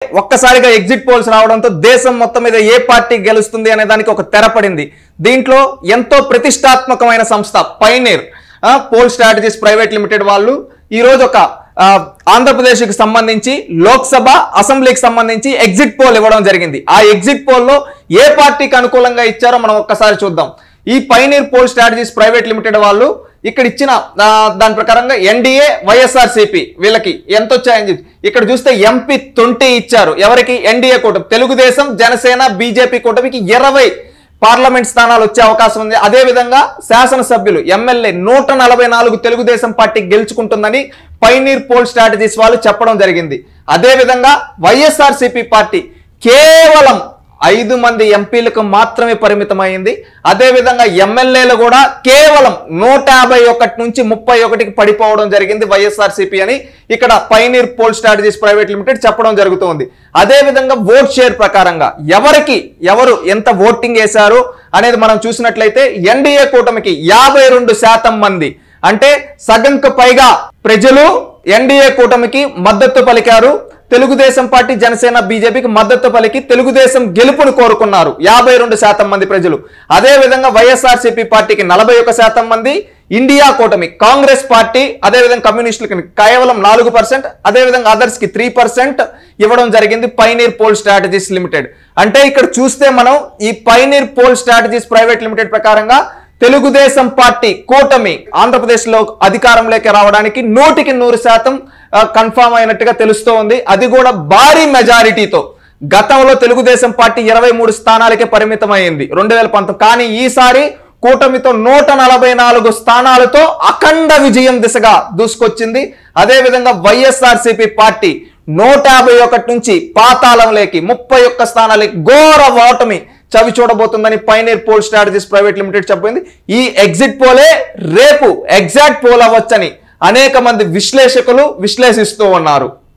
ఒక్కసారిగా exit polls రావడంతో దేశం మొత్తం మీద ఏ పార్టీ గెలుస్తుంది అనే దానికి ఒక తెర పడింది. దీంట్లో ఎంతో ప్రతిష్టాత్మకమైన సంస్థ pioneer pole strategies private limited వాళ్ళు ఈ రోజు ఒక ఆంధ్రప్రదేశ్కి సంబంధించి లోక్సభ అసెంబ్లీకి సంబంధించి ఎగ్జిట్ పోల్ ఇవ్వడం జరిగింది. ఆ ఎగ్జిట్ పోల్లో ఏ పార్టీకి అనుకూలంగా ఇచ్చారో మనం ఒక్కసారి చూద్దాం. ఈ pioneer pole strategies private limited వాళ్ళు ఇక్కడ ఇచ్చిన దాని ప్రకారంగా ఎన్డీఏ వైఎస్ఆర్సీపీ వీళ్ళకి ఎంత వచ్చాయని ఇక్కడ చూస్తే ఎంపీ 20 ఇచ్చారు. ఎవరికి? ఎన్డీఏ కూటమి, తెలుగుదేశం జనసేన బీజేపీ కూటమికి 20 పార్లమెంట్ స్థానాలు వచ్చే అవకాశం ఉంది. అదే విధంగా శాసనసభ్యులు ఎమ్మెల్యే 144 తెలుగుదేశం పార్టీ గెలుచుకుంటుందని పైనీర్ పోల్ స్ట్రాటజీస్ వాళ్ళు చెప్పడం జరిగింది. అదే విధంగా వైఎస్ఆర్సీపీ పార్టీ కేవలం 5 మంది ఎంపీలకు మాత్రమే పరిమితమైంది. అదే విధంగా ఎమ్మెల్యేలు కూడా కేవలం 151 నుంచి 31కి పడిపోవడం జరిగింది వైఎస్ఆర్సీపీ అని ఇక్కడ pioneer pole strategies private limited చెప్పడం జరుగుతుంది. అదే విధంగా ఓట్ షేర్ ప్రకారంగా ఎవరు ఎంత ఓటింగ్ వేశారు అనేది మనం చూసినట్లయితే ఎన్డీఏ కూటమికి 52% మంది, అంటే సగంకు పైగా ప్రజలు ఎన్డీఏ కూటమికి మద్దతు పలికారు. తెలుగుదేశం పార్టీ జనసేన బీజేపీకి మద్దతు పలికి తెలుగుదేశం గెలుపును కోరుకున్నారు 52% మంది ప్రజలు. అదే విధంగా వైఎస్ఆర్సీపీ పార్టీకి 41% మంది, ఇండియా కూటమి కాంగ్రెస్ పార్టీ అదే విధంగా కమ్యూనిస్టులకి కేవలం 4%, అదే విధంగా అదర్స్ కి 3% ఇవ్వడం జరిగింది పైనీర్ పోల్ స్ట్రాటజీస్ లిమిటెడ్. అంటే ఇక్కడ చూస్తే మనం ఈ pioneer pole strategies private limited ప్రకారంగా తెలుగుదేశం పార్టీ కూటమి ఆంధ్రప్రదేశ్ లో అధికారంలోకి రావడానికి 100% కన్ఫామ్ అయినట్టుగా తెలుస్తూ ఉంది. అది కూడా భారీ మెజారిటీతో. గతంలో తెలుగుదేశం పార్టీ 23 స్థానాలకే పరిమితమైంది 2019, కానీ ఈసారి కూటమితో 144 స్థానాలతో అఖండ విజయం దిశగా దూసుకొచ్చింది. అదే విధంగా వైఎస్ఆర్సీపీ పార్టీ 151 నుంచి పాతాళంలోకి 31 స్థానాలకి ఘోర ఓటమి చవి చూడబోతుందని Pioneer pole strategies private Limited చెప్పింది. ఈ ఎగ్జిట్ పోలే రేపు ఎగ్జాక్ట్ పోల్ అవ్వచ్చని అనేక మంది విశ్లేషకులు విశ్లేషిస్తూ ఉన్నారు.